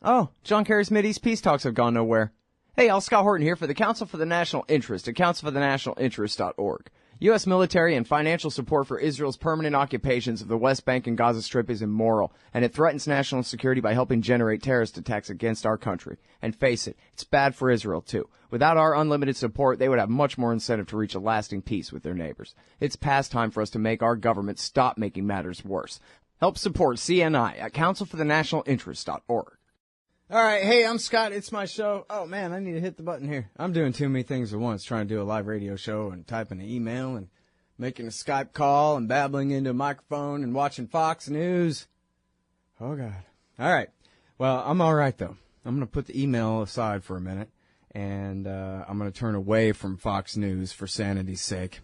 Oh, John Kerry's Mideast peace talks have gone nowhere. Hey, Scott Horton here for the Council for the National Interest at councilforthenationalinterest.org. U.S. military and financial support for Israel's permanent occupations of the West Bank and Gaza Strip is immoral, and it threatens national security by helping generate terrorist attacks against our country. And face it, it's bad for Israel, too. Without our unlimited support, they would have much more incentive to reach a lasting peace with their neighbors. It's past time for us to make our government stop making matters worse. Help support CNI at councilforthenationalinterest.org. All right, hey, I'm Scott. It's my show. Oh, man, I need to hit the button here. I'm doing too many things at once, trying to do a live radio show and typing an email and making a Skype call and babbling into a microphone and watching Fox News. Oh, God. All right. Well, I'm all right, though. I'm going to put the email aside for a minute, and I'm going to turn away from Fox News for sanity's sake.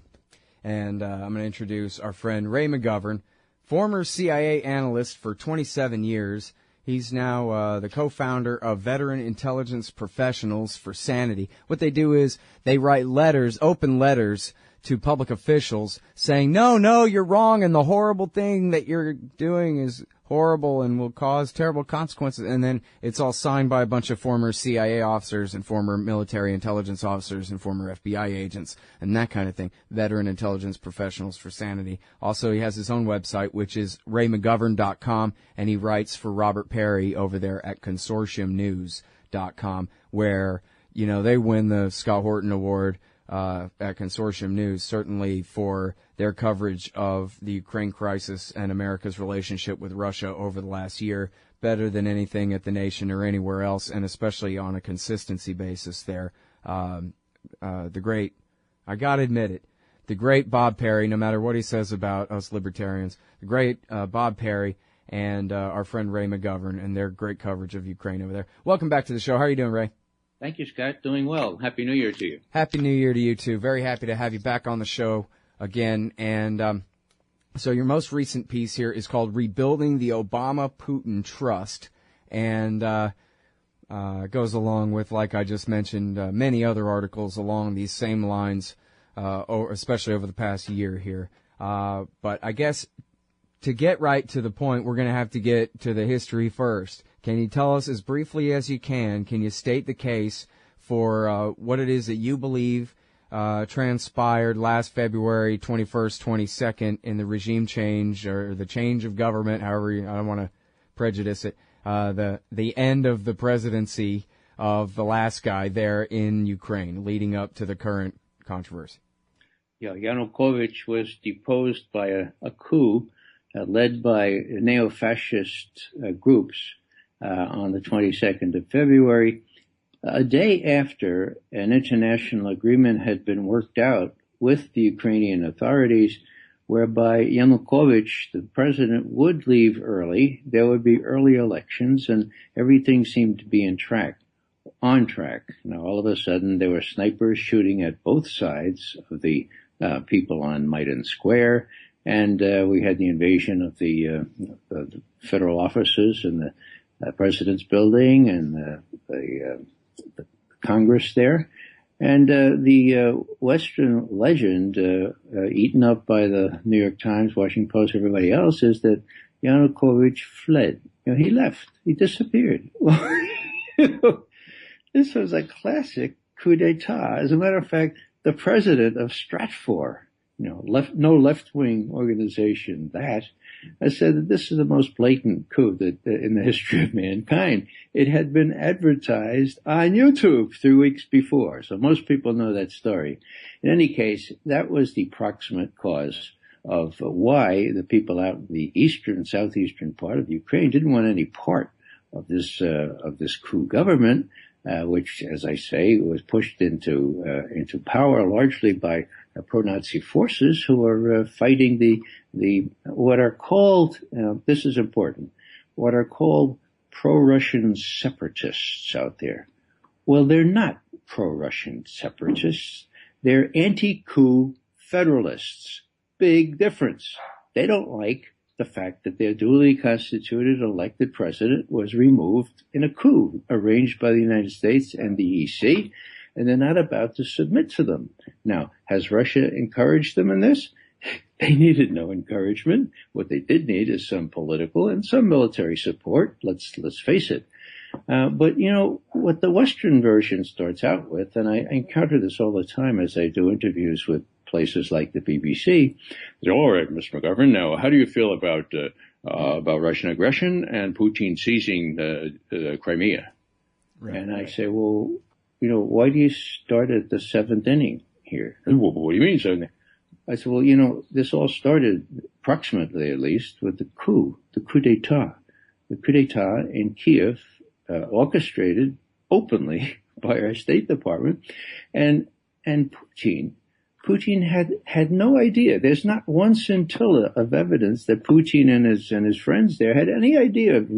And I'm going to introduce our friend Ray McGovern, former CIA analyst for 27 years. He's now the co-founder of Veteran Intelligence Professionals for Sanity. What they do is they write letters, open letters, to public officials saying, no, you're wrong, and the horrible thing that you're doing is horrible and will cause terrible consequences. And then it's all signed by a bunch of former CIA officers and former military intelligence officers and former FBI agents and that kind of thing. Veteran Intelligence Professionals for Sanity. Also, he has his own website, which is raymcgovern.com, and he writes for Robert Perry over there at consortiumnews.com, where, you know, they win the Scott Horton Award at Consortium News, certainly for their coverage of the Ukraine crisis and America's relationship with Russia over the last year, better than anything at The Nation or anywhere else, and especially on a consistency basis there. The great, I gotta admit it, the great Bob Perry, no matter what he says about us libertarians, the great Bob Perry and our friend Ray McGovern and their great coverage of Ukraine over there. Welcome back to the show. How are you doing, Ray? Thank you, Scott. Doing well. Happy New Year to you. Happy New Year to you, too. Very happy to have you back on the show again. And so your most recent piece here is called Rebuilding the Obama-Putin Trust, and goes along with, like I just mentioned, many other articles along these same lines, especially over the past year here. But I guess to get right to the point, we're going to have to get to the history first. Can you tell us as briefly as you can you state the case for what it is that you believe transpired last February 21st, 22nd in the regime change or the change of government, however I don't want to prejudice it, the end of the presidency of the last guy there in Ukraine leading up to the current controversy? Yeah, Yanukovych was deposed by a coup led by neo-fascist groups on the 22nd of February, a day after an international agreement had been worked out with the Ukrainian authorities, whereby Yanukovych, the president, would leave early. There would be early elections, and everything seemed to be on track. Now, all of a sudden, there were snipers shooting at both sides of the people on Maidan Square, and we had the invasion of the federal offices and the President's building and the Congress there. And the Western legend, eaten up by the New York Times, Washington Post, everybody else, is that Yanukovych fled. You know, he left. He disappeared. This was a classic coup d'etat. As a matter of fact, the president of Stratfor, no left-wing organization, said that this is the most blatant coup that in the history of mankind. It had been advertised on YouTube 3 weeks before, so most people know that story. In any case, that was the proximate cause of why the people out in the eastern, southeastern part of Ukraine didn't want any part of this coup government, which, as I say, was pushed into power largely by pro-Nazi forces who are fighting the what are called, this is important, what are called pro-Russian separatists out there. Well, they're not pro-Russian separatists. They're anti-coup federalists. Big difference. They don't like the fact that their duly constituted elected president was removed in a coup arranged by the United States and the EC, and they're not about to submit to them. Now, has Russia encouraged them in this? They needed no encouragement. What they did need is some political and some military support. Let's face it. But, what the Western version starts out with, and I encounter this all the time as I do interviews with places like the BBC. All right, Mr. McGovern, now how do you feel about Russian aggression and Putin seizing Crimea? Right, and I say, well, why do you start at the seventh inning here? Well, what do you mean, seventh? I said, well, this all started, approximately at least, with the coup d'etat. The coup d'etat in Kiev, orchestrated openly by our State Department, and Putin had no idea. There's not one scintilla of evidence that Putin and his friends there had any idea of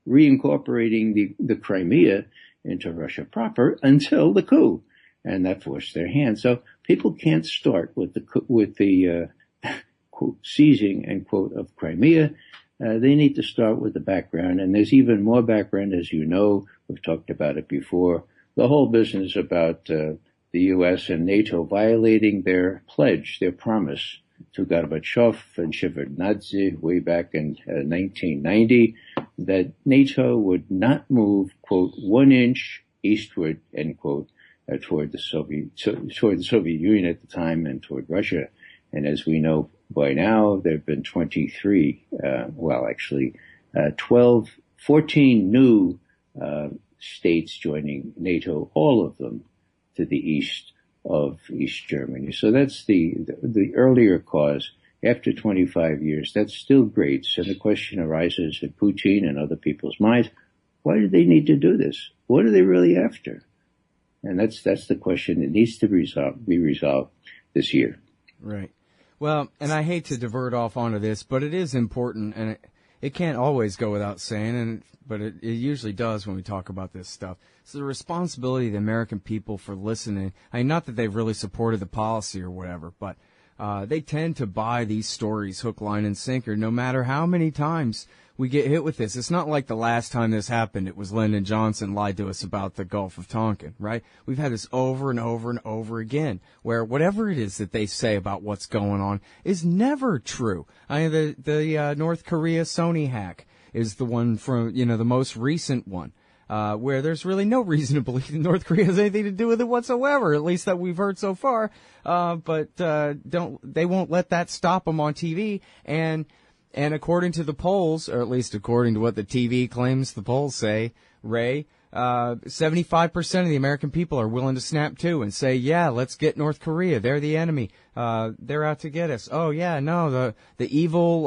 reincorporating the Crimea into Russia proper until the coup, and that forced their hand. So people can't start with the quote, seizing end quote of Crimea. They need to start with the background, and there's even more background, as you know. We've talked about it before. The whole business about the U.S. and NATO violating their pledge, their promise to Gorbachev and Shevardnadze way back in 1990, that NATO would not move, quote, 1 inch eastward, end quote, toward the Soviet Union at the time and toward Russia. And as we know by now, there have been 14 new states joining NATO, all of them to the east of East Germany. So that's the earlier cause. After 25 years, that's still great. So the question arises in Putin and other people's minds, why do they need to do this? What are they really after? And that's the question that needs to be resolved this year. Right. Well, and I hate to divert off onto this, but it is important, and it can't always go without saying, but it usually does when we talk about this stuff. It's the responsibility of the American people for listening. I mean, not that they've really supported the policy or whatever, but they tend to buy these stories hook, line, and sinker, no matter how many times we get hit with this. It's not like the last time this happened, it was Lyndon Johnson lied to us about the Gulf of Tonkin, right? We've had this over and over and over again, where whatever it is that they say about what's going on is never true. I mean, the North Korea Sony hack is the one from, the most recent one, where there's really no reason to believe that North Korea has anything to do with it whatsoever, at least that we've heard so far. But they won't let that stop them on TV. And according to the polls, or at least according to what the TV claims the polls say, Ray, 75% of the American people are willing to snap to and say, yeah, let's get North Korea. They're the enemy. They're out to get us. Oh, yeah, no, the evil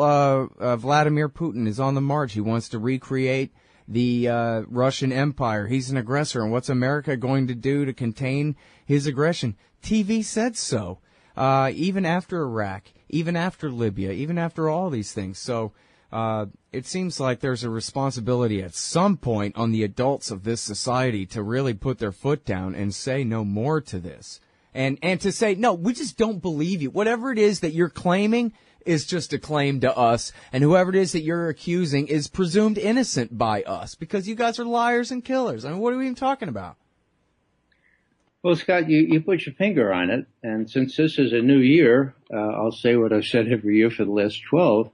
Vladimir Putin is on the march. He wants to recreate the Russian Empire. He's an aggressor. And what's America going to do to contain his aggression? TV said so. Even after Iraq, even after Libya, even after all these things. So it seems like there's a responsibility at some point on the adults of this society to really put their foot down and say no more to this. And to say, no, we just don't believe you. Whatever it is that you're claiming is just a claim to us, and whoever it is that you're accusing is presumed innocent by us because you guys are liars and killers. I mean, what are we even talking about? Well, Scott, you put your finger on it, and since this is a new year, I'll say what I've said every year for the last 12,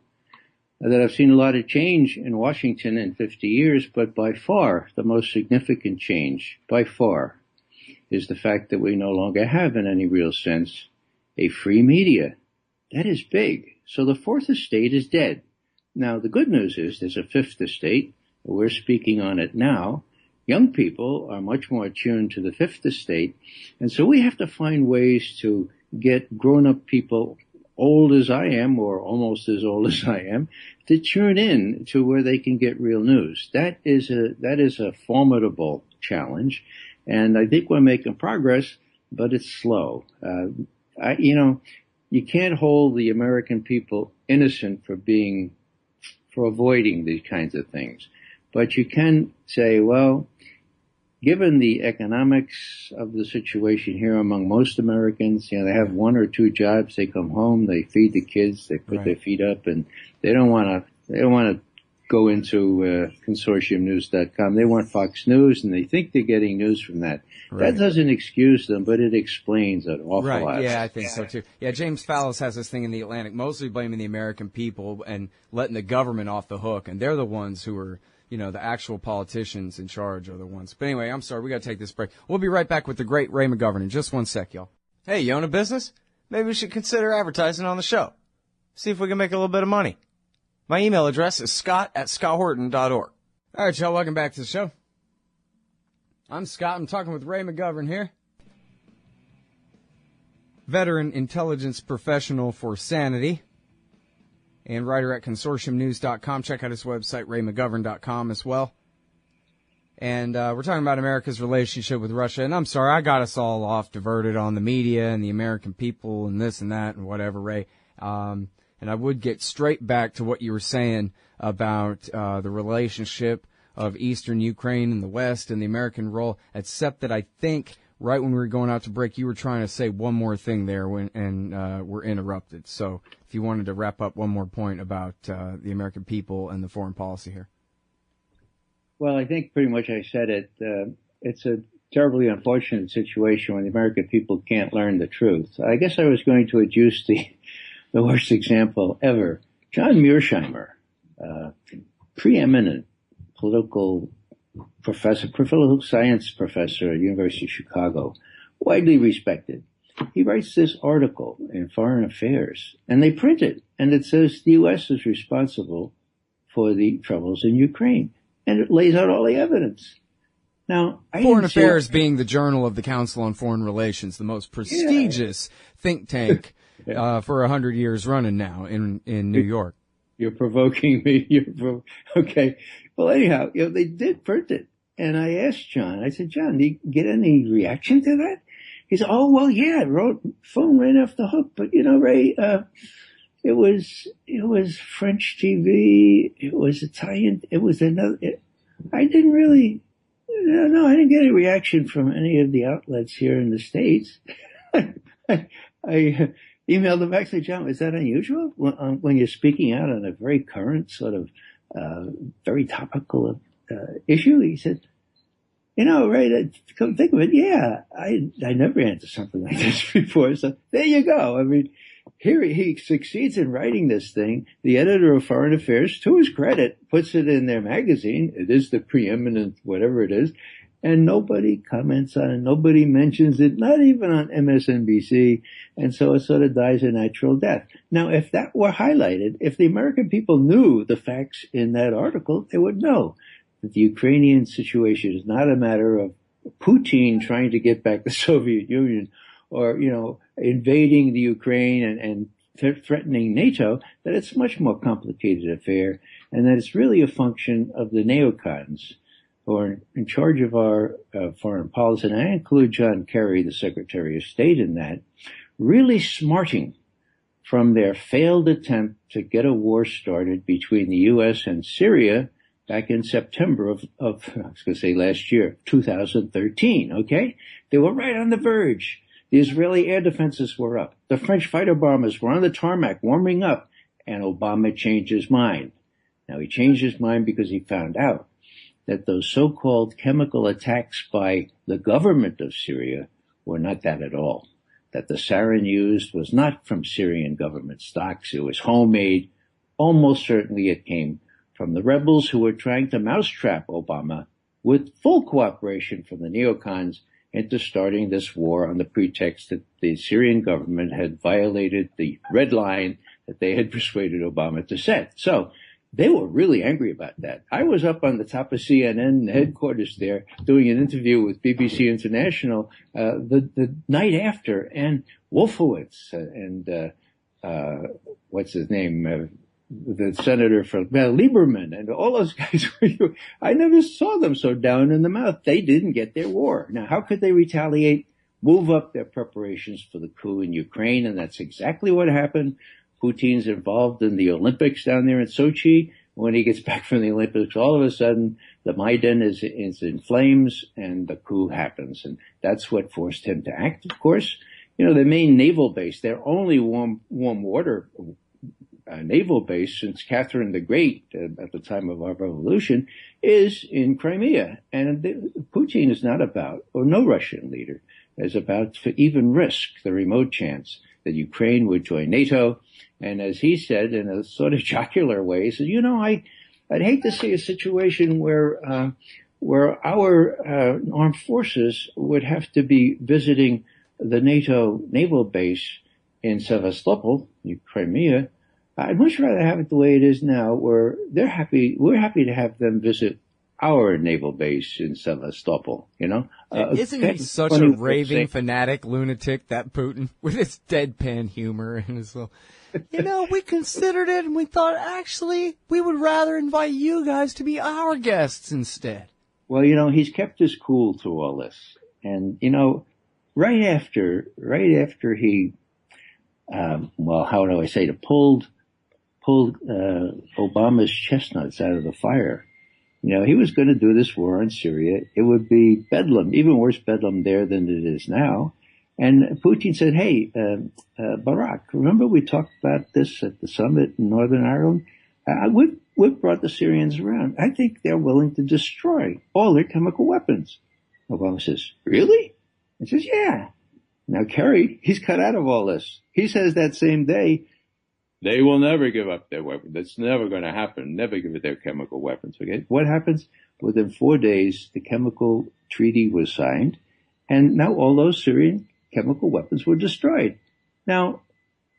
that I've seen a lot of change in Washington in 50 years, but by far the most significant change, by far, is the fact that we no longer have, in any real sense, a free media. That is big. So the fourth estate is dead. Now, the good news is there's a fifth estate. We're speaking on it now. Young people are much more attuned to the fifth estate. And so we have to find ways to get grown-up people, old as I am or almost as old as I am, to tune in to where they can get real news. That is a formidable challenge. And I think we're making progress, but it's slow. You can't hold the American people innocent for avoiding these kinds of things. But you can say, well, given the economics of the situation here among most Americans, they have one or two jobs, they come home, they feed the kids, they put their feet up, and they don't want to go into consortiumnews.com. They want Fox News, and they think they're getting news from that. Right. That doesn't excuse them, but it explains an awful lot. Yeah, I think so too. Yeah, James Fallows has this thing in The Atlantic, mostly blaming the American people and letting the government off the hook, and they're the ones who are the actual politicians in charge are the ones. But anyway, I'm sorry, we got to take this break. We'll be right back with the great Ray McGovern in just one sec, y'all. Hey, you own a business? Maybe we should consider advertising on the show. See if we can make a little bit of money. My email address is scott@scotthorton.org. All right, y'all, welcome back to the show. I'm Scott. I'm talking with Ray McGovern here. Veteran intelligence professional for Sanity and writer at consortiumnews.com. Check out his website, raymcgovern.com as well. And we're talking about America's relationship with Russia. And I'm sorry, I got us all off diverted on the media and the American people and this and that and whatever, Ray. And I would get straight back to what you were saying about the relationship of Eastern Ukraine and the West and the American role, except that I think right when we were going out to break, you were trying to say one more thing there and were interrupted. So if you wanted to wrap up one more point about the American people and the foreign policy here. Well, I think pretty much I said it. It's a terribly unfortunate situation when the American people can't learn the truth. I guess I was going to adduce the worst example ever. John Mearsheimer, preeminent political science professor at University of Chicago, widely respected. He writes this article in Foreign Affairs, and they print it, and it says the U.S. is responsible for the troubles in Ukraine, and it lays out all the evidence. Now, Foreign Affairs being the Journal of the Council on Foreign Relations, the most prestigious think tank for 100 years running now in New York. You're provoking me. Okay. Well, anyhow, they did print it. And I asked John, I said, John, did you get any reaction to that? He said, oh, well, yeah, phone right off the hook. But, Ray, it was French TV. It was Italian. It was another. I didn't really, I didn't get a reaction from any of the outlets here in the States. I emailed him back and said, John, is that unusual when you're speaking out on a very current sort of very topical issue? He said, Ray, come think of it. Yeah, I never answered something like this before. So there you go. I mean, here he succeeds in writing this thing. The editor of Foreign Affairs, to his credit, puts it in their magazine. It is the preeminent whatever it is. And nobody comments on it. Nobody mentions it, not even on MSNBC. And so it sort of dies a natural death. Now, if that were highlighted, if the American people knew the facts in that article, they would know that the Ukrainian situation is not a matter of Putin trying to get back the Soviet Union or, invading the Ukraine and threatening NATO, that it's a much more complicated affair and that it's really a function of the neocons who are in charge of our foreign policy, and I include John Kerry, the Secretary of State, in that, really smarting from their failed attempt to get a war started between the U.S. and Syria back in September of I was going to say last year, 2013, okay? They were right on the verge. The Israeli air defenses were up. The French fighter bombers were on the tarmac warming up, and Obama changed his mind. Now, he changed his mind because he found out that those so-called chemical attacks by the government of Syria were not that at all. That the sarin used was not from Syrian government stocks. It was homemade. Almost certainly it came from the rebels who were trying to mousetrap Obama with full cooperation from the neocons into starting this war on the pretext that the Syrian government had violated the red line that they had persuaded Obama to set. So they were really angry about that. I was up on the top of CNN headquarters there doing an interview with BBC International the night after, and Wolfowitz and what's his name, the senator from Lieberman, and all those guys. I never saw them so down in the mouth. They didn't get their war. Now, how could they retaliate? Move up their preparations for the coup in Ukraine, and that's exactly what happened. Putin's involved in the Olympics down there in Sochi. When he gets back from the Olympics, all of a sudden, the Maidan is in flames and the coup happens. And that's what forced him to act, of course. The main naval base, their only warm water naval base since Catherine the Great at the time of our revolution is in Crimea. And Putin is not about, or no Russian leader is about to even risk the remote chance that Ukraine would join NATO. And as he said in a sort of jocular way, he said, I'd hate to see a situation where our armed forces would have to be visiting the NATO naval base in Sevastopol, Crimea. I'd much rather have it the way it is now, where we're happy to have them visit our naval base in Sevastopol, Isn't he such a raving fanatic lunatic, that Putin, with his deadpan humor and his little, we considered it and we thought, actually, we would rather invite you guys to be our guests instead. Well, he's kept his cool through all this. And, right after he, how do I say it, pulled Obama's chestnuts out of the fire, he was going to do this war in Syria. It would be bedlam, even worse bedlam there than it is now. And Putin said, hey, Barack, remember we talked about this at the summit in Northern Ireland? We've brought the Syrians around. I think they're willing to destroy all their chemical weapons. Obama says, really? He says, yeah. Now Kerry, he's cut out of all this. He says that same day, they will never give up their weapons. That's never going to happen. Never give up their chemical weapons. Okay. What happens? Within 4 days, the chemical treaty was signed, and now all those Syrian chemical weapons were destroyed. Now,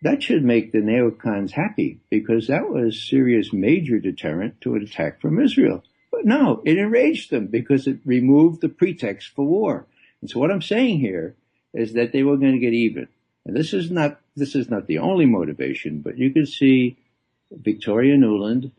that should make the neocons happy, because that was Syria's major deterrent to an attack from Israel. But no, it enraged them because it removed the pretext for war. And so what I'm saying here is that they were going to get even. And this is not the only motivation, but you can see Victoria Nuland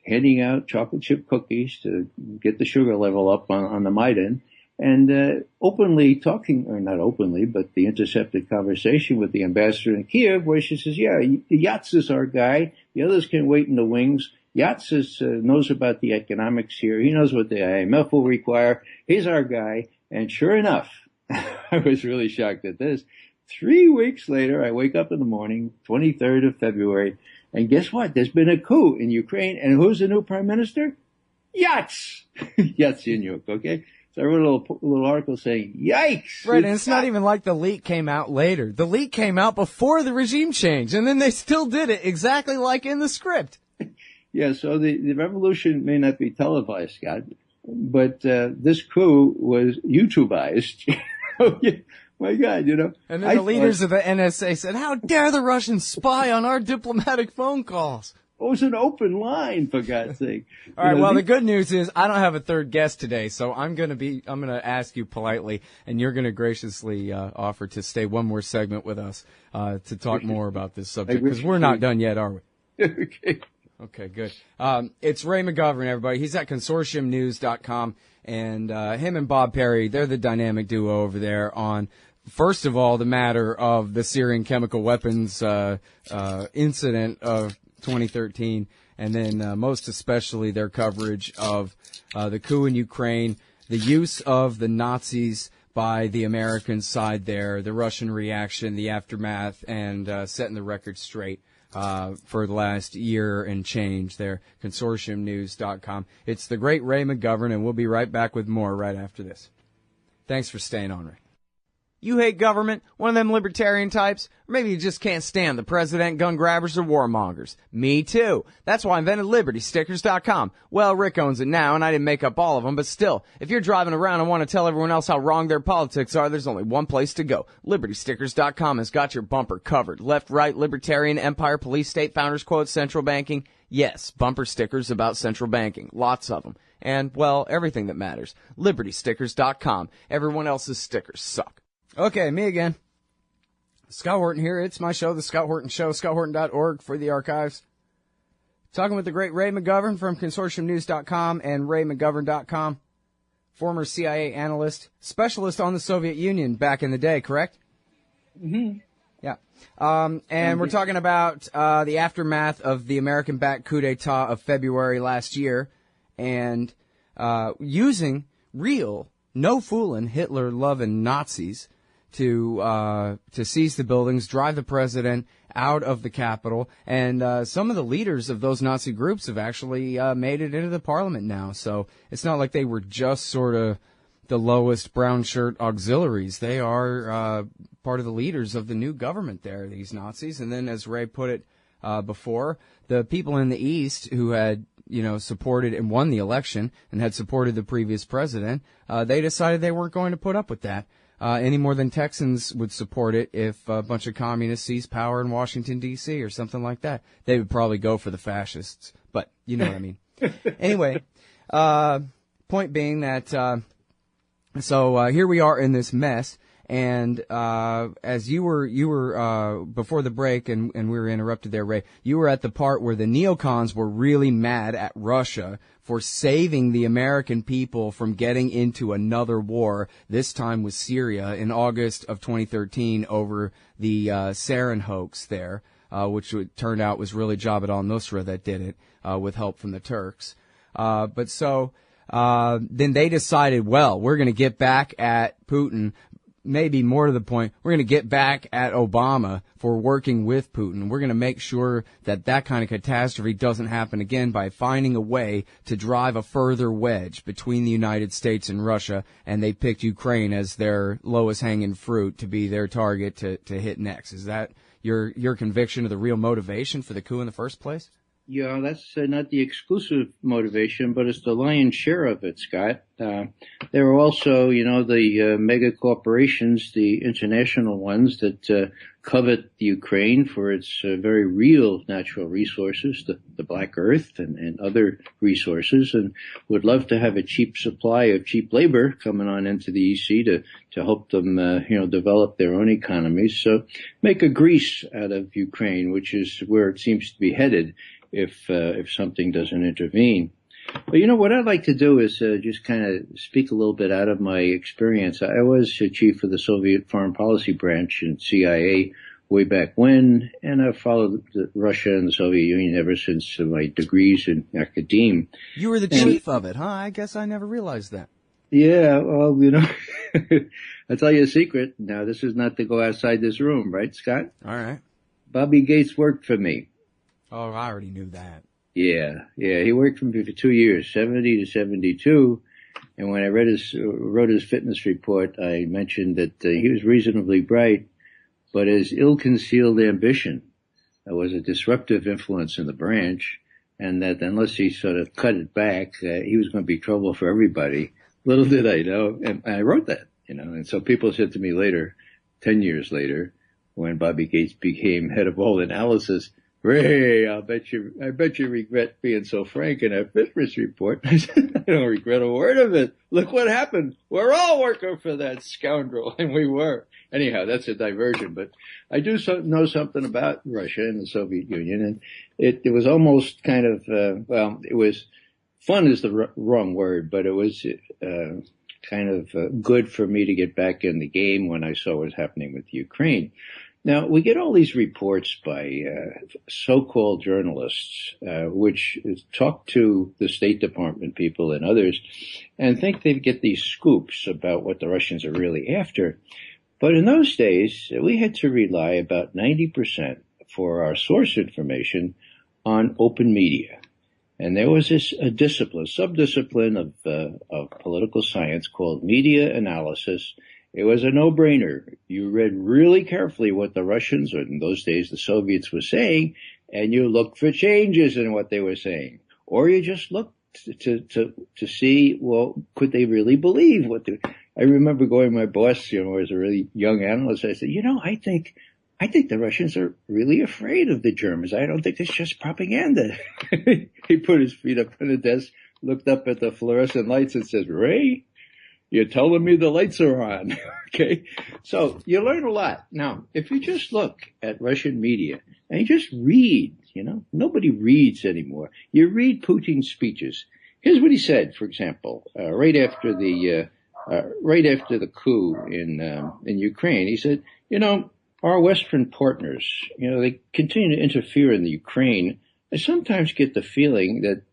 handing out chocolate chip cookies to get the sugar level up on the Maidan, and openly talking, or not openly, but the intercepted conversation with the ambassador in Kiev, where she says, yeah, Yats is our guy. The others can wait in the wings. Yats knows about the economics here. He knows what the IMF will require. He's our guy. And sure enough, I was really shocked at this. 3 weeks later, I wake up in the morning, 23rd of February, and guess what? There's been a coup in Ukraine, and who's the new prime minister? Yats! Yatsenyuk, okay? So I wrote a little article saying, yikes! Right, and it's not even like the leak came out later. The leak came out before the regime change, and then they still did it exactly like in the script. Yeah, so the revolution may not be televised, Scott, but this coup was YouTubeized. My God, And then the leaders of the NSA said, how dare the Russians spy on our diplomatic phone calls? It was an open line, for God's sake. All right, well, the good news is I don't have a third guest today, so I'm going to ask you politely, and you're going to graciously offer to stay one more segment with us to talk more about this subject, because we're not done yet, are we? Okay. Okay, good. It's Ray McGovern, everybody. He's at consortiumnews.com, and him and Bob Perry, they're the dynamic duo over there on, first of all, the matter of the Syrian chemical weapons incident of 2013, and then most especially their coverage of the coup in Ukraine, the use of the Nazis by the American side there, the Russian reaction, the aftermath, and setting the record straight for the last year and change there, consortiumnews.com. It's the great Ray McGovern, and we'll be right back with more right after this. Thanks for staying on, Ray. You hate government? One of them libertarian types? Or maybe you just can't stand the president, gun grabbers, or warmongers. Me too. That's why I invented LibertyStickers.com. Well, Rick owns it now, and I didn't make up all of them, but still, if you're driving around and want to tell everyone else how wrong their politics are, there's only one place to go. LibertyStickers.com has got your bumper covered. Left, right, libertarian, empire, police, state, founders quote, central banking. Yes, bumper stickers about central banking. Lots of them. And, well, everything that matters. LibertyStickers.com. Everyone else's stickers suck. Okay, me again. Scott Horton here. It's my show, The Scott Horton Show, scotthorton.org for the archives. Talking with the great Ray McGovern from consortiumnews.com and raymcgovern.com. Former CIA analyst, specialist on the Soviet Union back in the day, correct? Mm-hmm. Yeah. And we're talking about the aftermath of the American-backed coup d'etat of February last year, and using real, no-fooling, Hitler-loving Nazis to seize the buildings, drive the president out of the Capitol, and some of the leaders of those Nazi groups have actually made it into the parliament now. So it's not like they were just sort of the lowest brown shirt auxiliaries. They are part of the leaders of the new government there, these Nazis. And then, as Ray put it before, the people in the East who had supported and won the election and had supported the previous president, they decided they weren't going to put up with that any more than Texans would support it if a bunch of communists seized power in Washington, D.C. or something like that. They would probably go for the fascists, but you know what I mean. Anyway, point being that here we are in this mess. And as you were before the break, and we were interrupted there, Ray, you were at the part where the neocons were really mad at Russia for saving the American people from getting into another war, this time with Syria in August of 2013 over the sarin hoax there, which turned out was really Jabhat al-Nusra that did it with help from the Turks. Then they decided, well, we're going to get back at Putin. Maybe more to the point, we're going to get back at Obama for working with Putin. We're going to make sure that that kind of catastrophe doesn't happen again by finding a way to drive a further wedge between the United States and Russia, and they picked Ukraine as their lowest hanging fruit to be their target to hit next. Is that your conviction of the real motivation for the coup in the first place? Yeah, that's not the exclusive motivation, but it's the lion's share of it, Scott. There are also, the mega corporations, the international ones that covet the Ukraine for its very real natural resources, the black earth and other resources, and would love to have a cheap supply of cheap labor coming on into the EC to help them, develop their own economies. So make a Greece out of Ukraine, which is where it seems to be headed if something doesn't intervene. But what I'd like to do is just kind of speak a little bit out of my experience. I was chief of the Soviet foreign policy branch in CIA way back when, and I've followed Russia and the Soviet Union ever since my degrees in academia. You were the chief of it, huh? I guess I never realized that. Yeah, well, I'll tell you a secret. Now, this is not to go outside this room, right, Scott? All right. Bobby Gates worked for me. Oh, I already knew that. Yeah. He worked for me for 2 years, 70 to 72. And when I wrote his fitness report, I mentioned that he was reasonably bright, but his ill-concealed ambition was a disruptive influence in the branch, and that unless he sort of cut it back, he was going to be trouble for everybody. Little did I know. And I wrote that, and so people said to me later, 10 years later, when Bobby Gates became head of all analysis, Ray, I bet you regret being so frank in that fitness report. I said, I don't regret a word of it. Look what happened. We're all working for that scoundrel, and we were. Anyhow, that's a diversion, but I do know something about Russia and the Soviet Union, and it was almost kind of, it was, fun is the wrong word, but it was kind of good for me to get back in the game when I saw what was happening with Ukraine. Now, we get all these reports by so-called journalists, which talk to the State Department people and others and think they get these scoops about what the Russians are really after. But in those days, we had to rely about 90% for our source information on open media. And there was this subdiscipline of political science called media analysis. It was a no-brainer. You read really carefully what the Russians, or in those days the Soviets, were saying, and you looked for changes in what they were saying. Or you just looked to see, well, could they really believe what they... I remember going to my boss, as a really young analyst, I said, I think the Russians are really afraid of the Germans. I don't think it's just propaganda. He put his feet up on the desk, looked up at the fluorescent lights and says, Ray, you're telling me the lights are on. Okay. So you learn a lot. Now, if you just look at Russian media and you just read, nobody reads anymore. You read Putin's speeches. Here's what he said, for example, right after the coup in Ukraine. He said, our Western partners, they continue to interfere in the Ukraine. I sometimes get the feeling that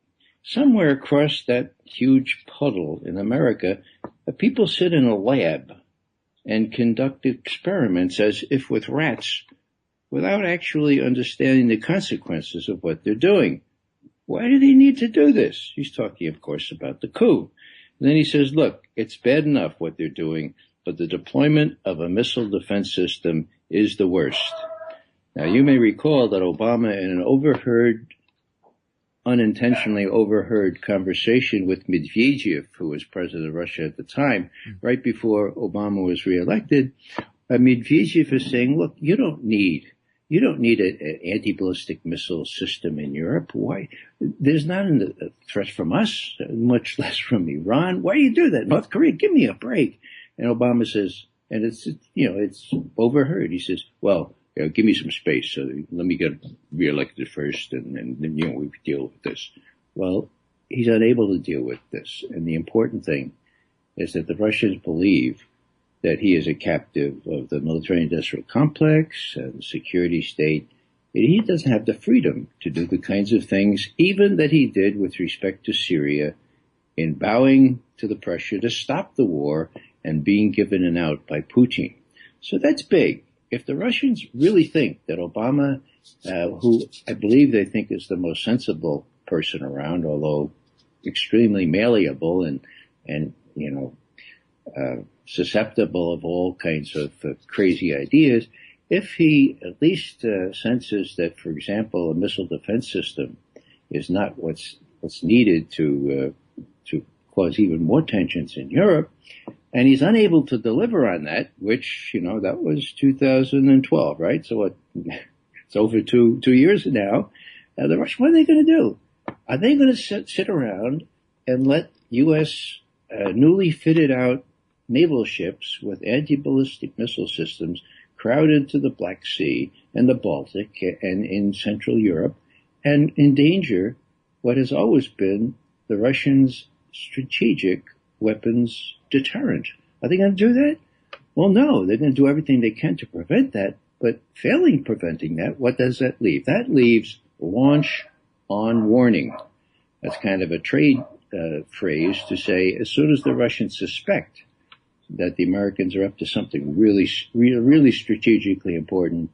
somewhere across that huge puddle in America, people sit in a lab and conduct experiments as if with rats without actually understanding the consequences of what they're doing. Why do they need to do this? He's talking, of course, about the coup. And then he says, look, it's bad enough what they're doing, but the deployment of a missile defense system is the worst. Now, you may recall that Obama, in an overheard unintentionally overheard conversation with Medvedev, who was president of Russia at the time, right before Obama was reelected. Medvedev is saying, look, you don't need an anti-ballistic missile system in Europe. Why? There's not a threat from us, much less from Iran. Why do you do that? North Korea, give me a break. And Obama says, and it's overheard. He says, well, give me some space. So let me get reelected first, and then, we deal with this. Well, he's unable to deal with this. And the important thing is that the Russians believe that he is a captive of the military-industrial complex and the security state. And he doesn't have the freedom to do the kinds of things, even that he did with respect to Syria, in bowing to the pressure to stop the war and being given an out by Putin. So that's big. If the Russians really think that Obama, who I believe they think is the most sensible person around, although extremely malleable and susceptible of all kinds of crazy ideas, if he at least senses that, for example, a missile defense system is not what's needed to cause even more tensions in Europe, and he's unable to deliver on that, which, that was 2012, right? So it's over two years now. The Russians, what are they going to do? Are they going to sit around and let U.S. Newly fitted out naval ships with anti-ballistic missile systems crowd into the Black Sea and the Baltic and in Central Europe and endanger what has always been the Russians' strategic weapons deterrent? Are they going to do that? Well, no, they're going to do everything they can to prevent that, but failing preventing that, what does that leave? That leaves launch on warning. That's kind of a trade phrase to say as soon as the Russians suspect that the Americans are up to something really strategically important,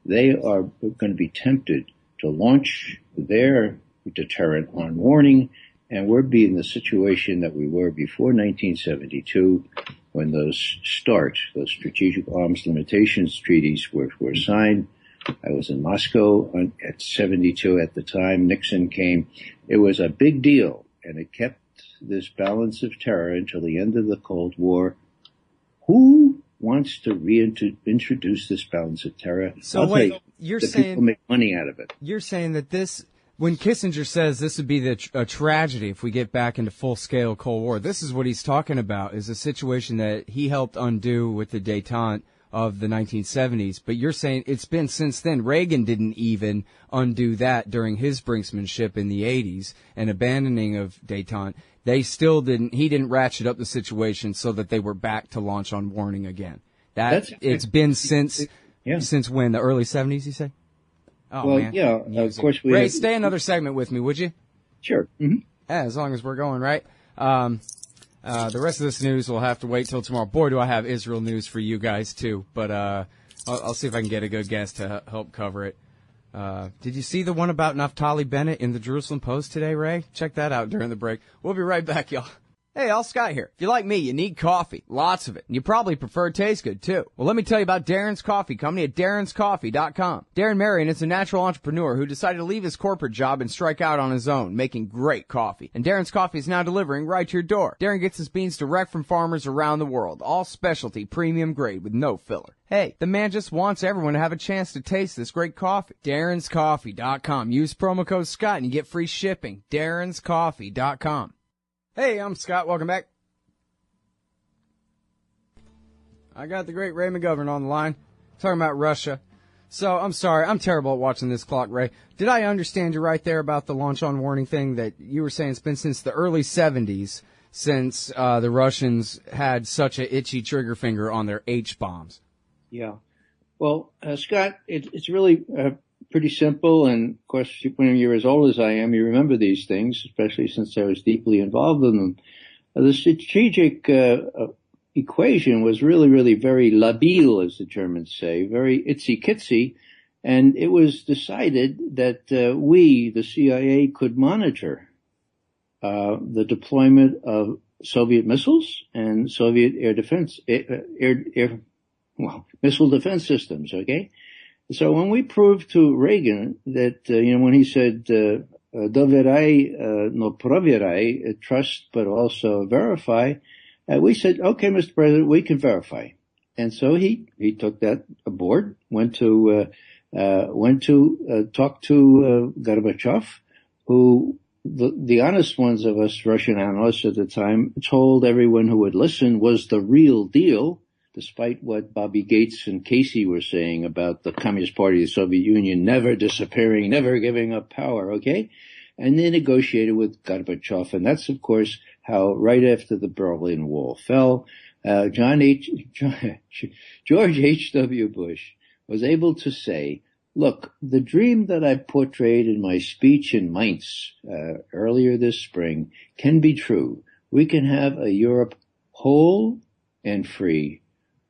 they are going to be tempted to launch their deterrent on warning, and we'll be in the situation that we were before 1972 when those strategic arms limitations treaties were signed. I was in Moscow at 72 at the time. Nixon came. It was a big deal, and it kept this balance of terror until the end of the Cold War. Who wants to reintroduce this balance of terror? So wait, you're saying people make money out of it. You're saying that this, when Kissinger says this would be a tragedy if we get back into full-scale Cold War, this is what he's talking about, is a situation that he helped undo with the détente of the 1970s. But you're saying it's been since then. Reagan didn't even undo that during his brinksmanship in the 80s and abandoning of détente. They still didn't. He didn't ratchet up the situation so that they were back to launch on warning again. It's been since when, the early 70s, you say? Oh, well, man. yeah, of course we. Ray, stay another segment with me, would you? Sure. Mm-hmm. Yeah, as long as we're going, right? The rest of this news will have to wait till tomorrow. Boy, do I have Israel news for you guys too. But I'll see if I can get a good guest to help cover it. Did you see the one about Naftali Bennett in the Jerusalem Post today, Ray? Check that out during the break. We'll be right back, y'all. Hey, Al Scott here. If you're like me, you need coffee. Lots of it. And you probably prefer it tastes good, too. Well, let me tell you about Darren's Coffee Company at darrenscoffee.com. Darren Marion is a natural entrepreneur who decided to leave his corporate job and strike out on his own, making great coffee. And Darren's Coffee is now delivering right to your door. Darren gets his beans direct from farmers around the world. All specialty, premium grade with no filler. Hey, the man just wants everyone to have a chance to taste this great coffee. darrenscoffee.com. Use promo code Scott and you get free shipping. darrenscoffee.com. Hey, I'm Scott. Welcome back. I got the great Ray McGovern on the line, talking about Russia. So, I'm sorry, I'm terrible at watching this clock, Ray. Did I understand you right there about the launch on warning thing, that you were saying it's been since the early 70s since the Russians had such a itchy trigger finger on their H-bombs? Yeah. Well, Scott, it's really pretty simple, and of course, when you're as old as I am, you remember these things, especially since I was deeply involved in them. The strategic equation was really very labile, as the Germans say, very itsy-kitsy, and it was decided that we, the CIA, could monitor the deployment of Soviet missiles and Soviet missile defense systems, okay? So when we proved to Reagan that, when he said, doveraj, no provjeraj, trust but also verify. We said, okay, Mr. President, we can verify. And so he took that aboard, went to talk to Gorbachev, who the honest ones of us Russian analysts at the time told everyone who would listen was the real deal, despite what Bobby Gates and Casey were saying about the Communist Party of the Soviet Union never disappearing, never giving up power, okay? And they negotiated with Gorbachev, and that's, of course, how right after the Berlin Wall fell, George H.W. Bush was able to say, look, the dream that I portrayed in my speech in Mainz earlier this spring can be true. We can have a Europe whole and free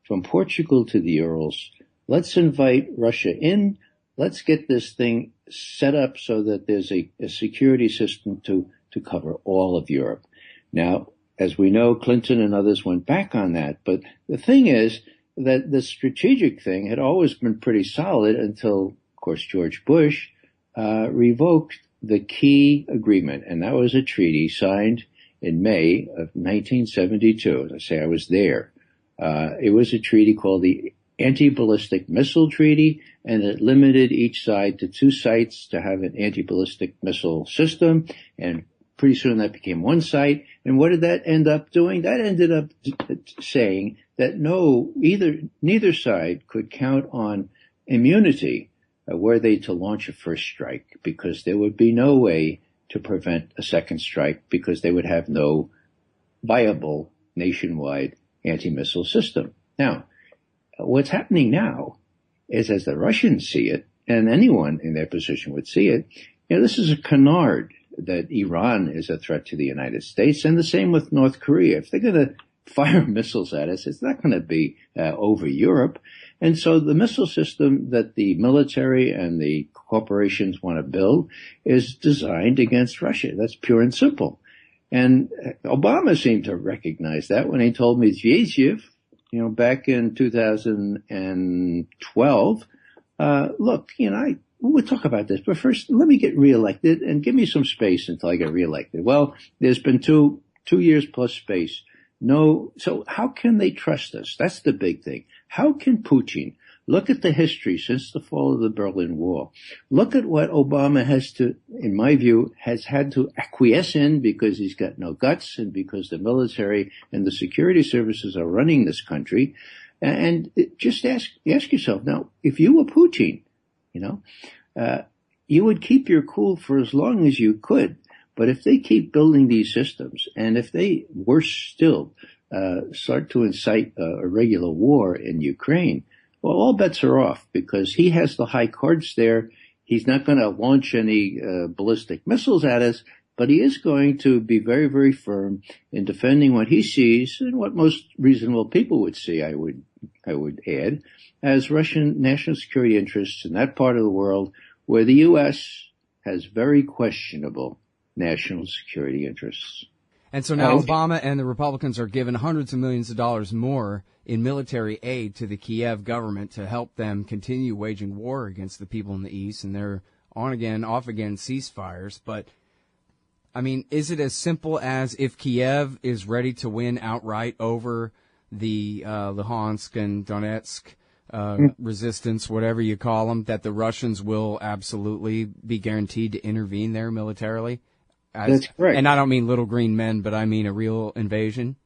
from Portugal to the Urals. Let's invite Russia in. Let's get this thing set up so that there's a security system to cover all of Europe. Now, as we know, Clinton and others went back on that. But the thing is that the strategic thing had always been pretty solid until, of course, George Bush revoked the key agreement. And that was a treaty signed in May of 1972. As I say, I was there. It was a treaty called the Anti-Ballistic Missile Treaty, and it limited each side to 2 sites to have an anti-ballistic missile system. And pretty soon that became 1 site. And what did that end up doing? That ended up saying that neither side could count on immunity were they to launch a first strike, because there would be no way to prevent a second strike, because they would have no viable nationwide anti-missile system. Now, what's happening now is, as the Russians see it, and anyone in their position would see it, this is a canard that Iran is a threat to the United States, and the same with North Korea. If they're going to fire missiles at us, it's not going to be over Europe. And so the missile system that the military and the corporations want to build is designed against Russia. That's pure and simple. And Obama seemed to recognize that when he told me, Zvezhev, back in 2012, look, we'll talk about this, but first let me get reelected and give me some space until I get reelected. Well, there's been two years plus space. No, so how can they trust us? That's the big thing. How can Putin look at the history since the fall of the Berlin Wall? Look at what Obama has to, in my view, has had to acquiesce in because he's got no guts and because the military and the security services are running this country. And just ask yourself, now, if you were Putin, you would keep your cool for as long as you could. But if they keep building these systems, and if they, worse still, start to incite a regular war in Ukraine, well, all bets are off, because he has the high cards there. He's not going to launch any ballistic missiles at us, but he is going to be very, very firm in defending what he sees and what most reasonable people would see, I would add, as Russian national security interests in that part of the world where the U.S. has very questionable national security interests. And so now Obama and the Republicans are giving hundreds of millions of dollars more in military aid to the Kiev government to help them continue waging war against the people in the East, and they're on again, off again ceasefires. But, I mean, is it as simple as if Kiev is ready to win outright over the Luhansk and Donetsk resistance, whatever you call them, that the Russians will absolutely be guaranteed to intervene there militarily? That's correct. And I don't mean little green men, but I mean a real invasion.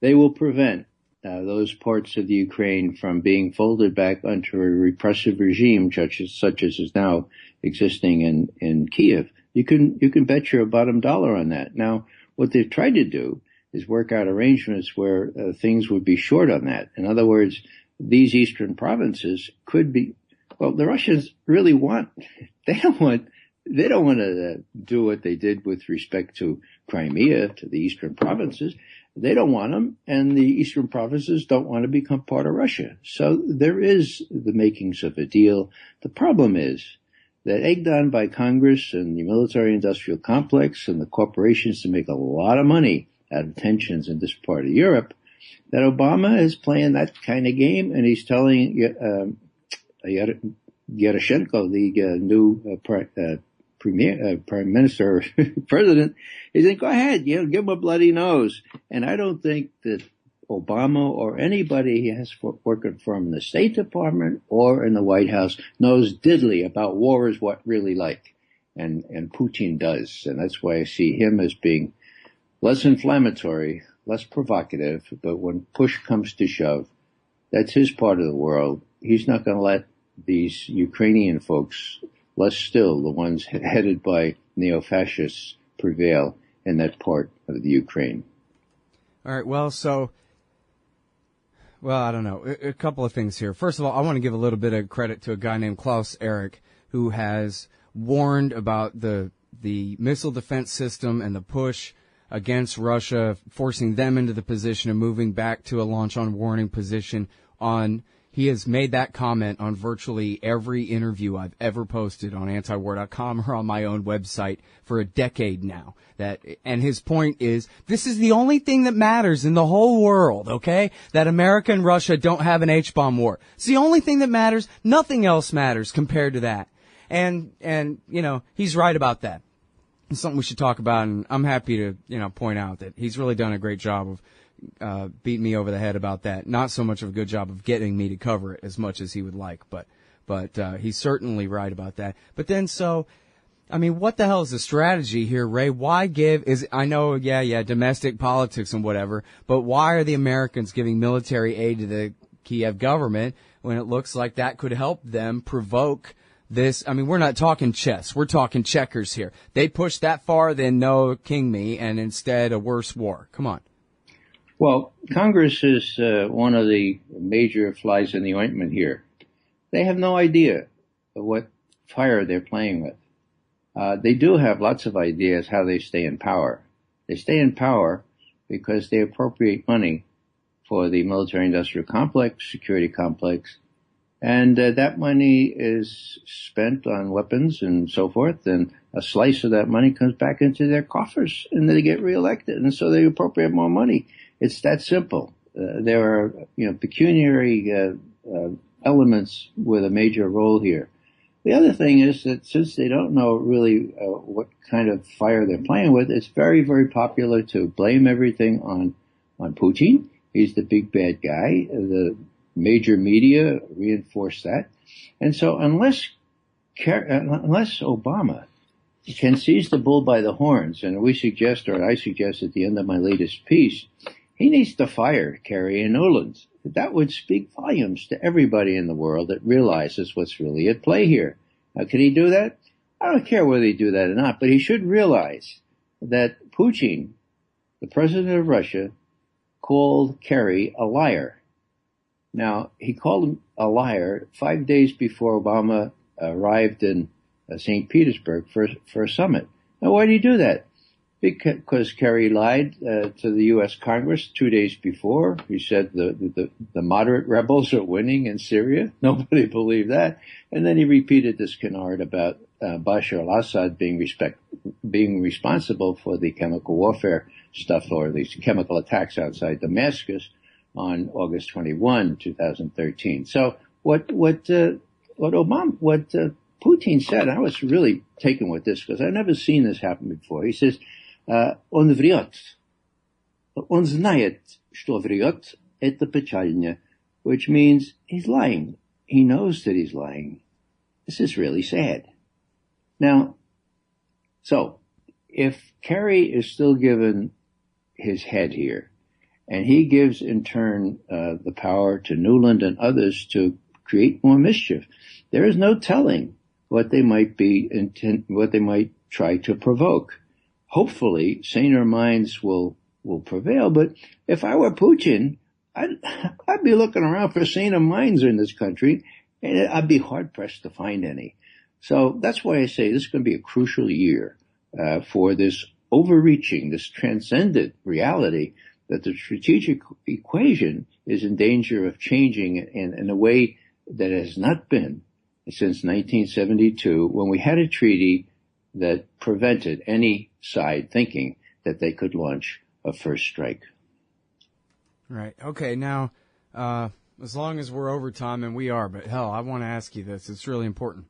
They will prevent those parts of the Ukraine from being folded back under a repressive regime such as is now existing in Kiev. You can bet your bottom dollar on that. Now, what they've tried to do is work out arrangements where things would be short on that. In other words, these eastern provinces could be, well, the Russians really they don't want to do what they did with respect to Crimea, to the eastern provinces. They don't want them, and the eastern provinces don't want to become part of Russia. So there is the makings of a deal. The problem is that, egged on by Congress and the military-industrial complex and the corporations to make a lot of money out of tensions in this part of Europe, that Obama is playing that kind of game, and he's telling Yeroshenko, the new prime minister, president, he said, go ahead, give him a bloody nose. And I don't think that Obama or anybody he has working for him in the State Department or in the White House knows diddly about war is what really like. And Putin does. And that's why I see him as being less inflammatory, less provocative. But when push comes to shove, that's his part of the world. He's not going to let these Ukrainian folks, less still, the ones headed by neo-fascists, prevail in that part of the Ukraine. All right. Well, I don't know. A couple of things here. First of all, I want to give a little bit of credit to a guy named Klaus Eric, who has warned about the missile defense system and the push against Russia, forcing them into the position of moving back to a launch on warning position on. He has made that comment on virtually every interview I've ever posted on antiwar.com or on my own website for a decade now. And his point is, this is the only thing that matters in the whole world, okay? That America and Russia don't have an H-bomb war. It's the only thing that matters. Nothing else matters compared to that. And he's right about that. It's something we should talk about, and I'm happy to, point out that he's really done a great job of beating me over the head about that. Not so much of a good job of getting me to cover it as much as he would like, but he's certainly right about that. But then what the hell is the strategy here, Ray? Why I know, domestic politics and whatever, but why are the Americans giving military aid to the Kiev government when it looks like that could help them provoke this? We're not talking chess. We're talking checkers here. They push that far, then no, king me, and instead a worse war. Come on. Well, Congress is one of the major flies in the ointment here. They have no idea of what fire they're playing with. They do have lots of ideas how they stay in power. They stay in power because they appropriate money for the military-industrial complex, security complex, and that money is spent on weapons and so forth, and a slice of that money comes back into their coffers, and they get reelected, and so they appropriate more money. It's that simple. There are, pecuniary elements with a major role here. The other thing is that since they don't know really what kind of fire they're playing with, it's very, very popular to blame everything on Putin. He's the big bad guy. The major media reinforce that. And so unless Obama can seize the bull by the horns, and I suggest at the end of my latest piece, he needs to fire Kerry and Nuland. That would speak volumes to everybody in the world that realizes what's really at play here. Now, can he do that? I don't care whether he do that or not, but he should realize that Putin, the president of Russia, called Kerry a liar. Now, he called him a liar 5 days before Obama arrived in St. Petersburg for a summit. Now, why did he do that? Because Kerry lied to the U.S. Congress 2 days before. He said the moderate rebels are winning in Syria. Nobody believed that. And then he repeated this canard about Bashar al-Assad being responsible for the chemical warfare stuff, or these chemical attacks outside Damascus on August 21, 2013. So what Putin said, I was really taken with this because I've never seen this happen before. He says, он врет. Он знает, что врет. Это печально. Which means he's lying. He knows that he's lying. This is really sad. Now, so if Kerry is still given his head here, and he gives in turn the power to Nuland and others to create more mischief, there is no telling what they might try to provoke. Hopefully, saner minds will prevail. But if I were Putin, I'd be looking around for saner minds in this country, and I'd be hard pressed to find any. So that's why I say this is going to be a crucial year for this overreaching, this transcendent reality that the strategic equation is in danger of changing in a way that has not been since 1972, when we had a treaty that prevented any side thinking that they could launch a first strike. Right. Okay. Now, as long as we're over time, and we are, but hell, I want to ask you this. It's really important.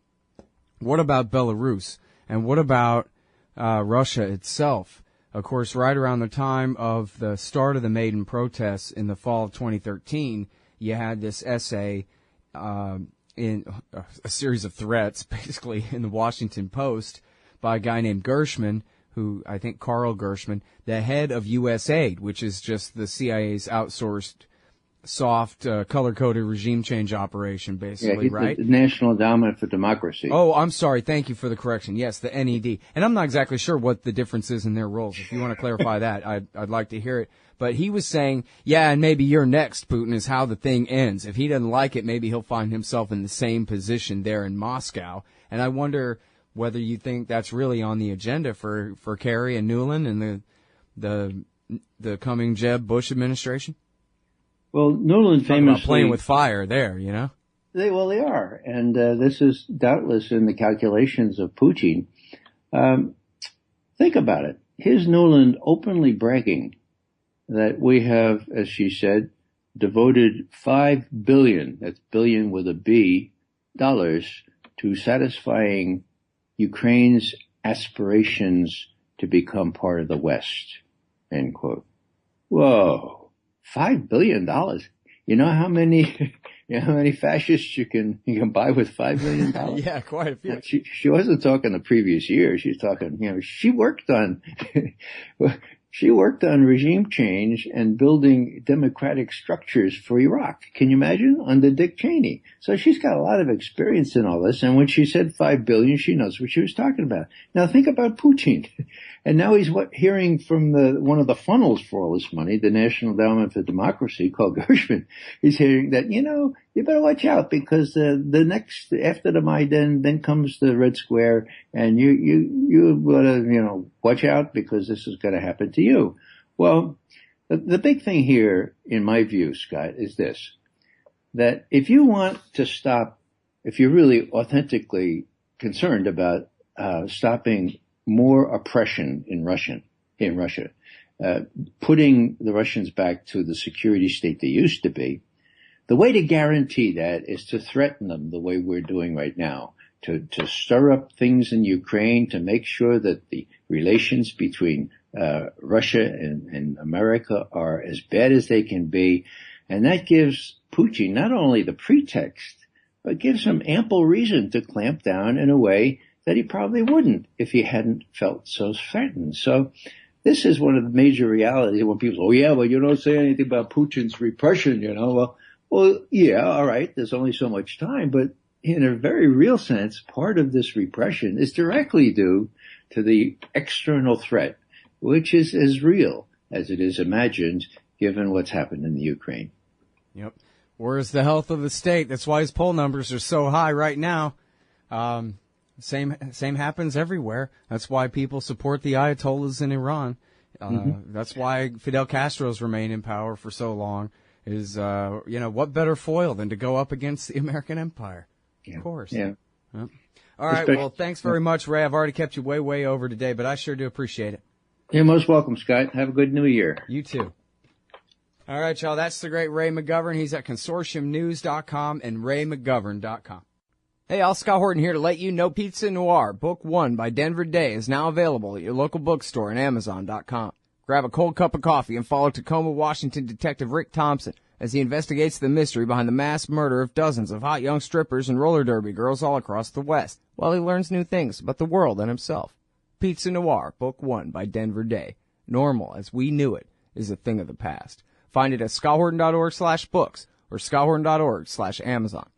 What about Belarus And what about Russia itself? Of course, right around the time of the start of the Maidan protests in the fall of 2013, you had this essay in a series of threats, basically, in the Washington Post by a guy named Gershman, who I think Carl Gershman, the head of USAID, which is just the CIA's outsourced soft, color-coded regime change operation, basically, right? The National Endowment for Democracy. Oh, I'm sorry. Thank you for the correction. Yes, the NED. And I'm not exactly sure what the difference is in their roles. If you want to clarify that, I'd like to hear it. But he was saying, yeah, and maybe you're next, Putin, is how the thing ends. If he doesn't like it, maybe he'll find himself in the same position there in Moscow. And I wonder whether you think that's really on the agenda for Kerry and Nuland and the coming Jeb Bush administration. Well, Nuland famously about playing with fire there, you know. They are, and this is doubtless in the calculations of Putin. Think about it. Here's Nuland openly bragging that we have, as she said, devoted $5 billion, that's billion with a B, dollars, to satisfying Ukraine's aspirations to become part of the West, end quote. Whoa, $5 billion. You know how many fascists you can buy with $5 billion? Yeah, quite a few. She wasn't talking the previous year. She's talking, she worked on regime change and building democratic structures for Iraq. Can you imagine? Under Dick Cheney. So she's got a lot of experience in all this. And when she said $5 billion, she knows what she was talking about. Now think about Putin. And now he's hearing from one of the funnels for all this money, the National Endowment for Democracy, called Gershman. He's hearing that, you better watch out because the next, after the Maidan, then comes the Red Square, and you better, watch out because this is going to happen to you. Well, the big thing here, in my view, Scott, is this, that if you want to stop, if you're really authentically concerned about stopping more oppression in Russia, putting the Russians back to the security state they used to be, the way to guarantee that is to threaten them the way we're doing right now, to stir up things in Ukraine, to make sure that the relations between Russia and America are as bad as they can be. And that gives Putin not only the pretext, but gives him ample reason to clamp down in a way that he probably wouldn't if he hadn't felt so threatened. So this is one of the major realities when people say, oh yeah, well, you don't say anything about Putin's repression, Well, yeah, all right, there's only so much time, but in a very real sense, part of this repression is directly due to the external threat, which is as real as it is imagined given what's happened in the Ukraine. Yep. Where's the health of the state? That's why his poll numbers are so high right now. Same happens everywhere. That's why people support the Ayatollahs in Iran. That's why Fidel Castro's remained in power for so long. Is what better foil than to go up against the American empire? Yeah. Of course. Yeah. Yep. All right. Well, thanks very much, Ray. I've already kept you way over today, but I sure do appreciate it. You're most welcome, Scott. Have a good New Year. You too. All right, y'all. That's the great Ray McGovern. He's at consortiumnews.com and raymcgovern.com. Hey, Al Scott Horton here to let you know Pizza Noir, Book 1 by Denver Day, is now available at your local bookstore and Amazon.com. Grab a cold cup of coffee and follow Tacoma, Washington Detective Rick Thompson as he investigates the mystery behind the mass murder of dozens of hot young strippers and roller derby girls all across the West, while he learns new things about the world and himself. Pizza Noir, Book 1 by Denver Day. Normal, as we knew it, is a thing of the past. Find it at scotthorton.org/books or scotthorton.org/Amazon.